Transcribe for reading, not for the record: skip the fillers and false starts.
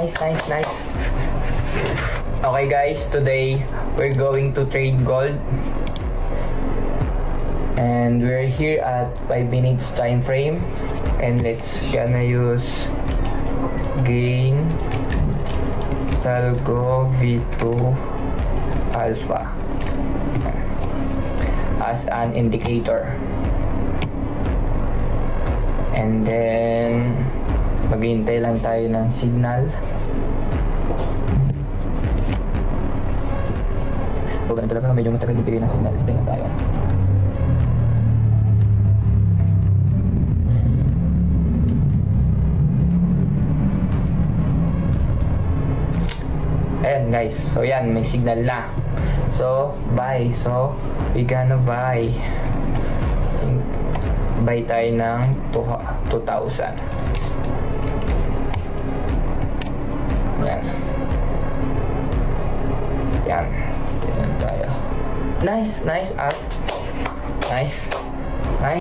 Nice, nice, nice. Okay guys, today we're going to trade gold. And we're here at 5 minutes time frame. And let's gonna use gain Salgo V2 Alpha as an indicator. And then maghihintay lang tayo ng signal. So ganun talaga, medyo matagal ibigay ng signal. Hintay na tayo. Ayan guys, so yan, may signal na. So, buy. So, we gonna buy. Buy tayo ng 2,000. Yan. Yan. Yan tayo. Nice, nice up. Nice. Nice.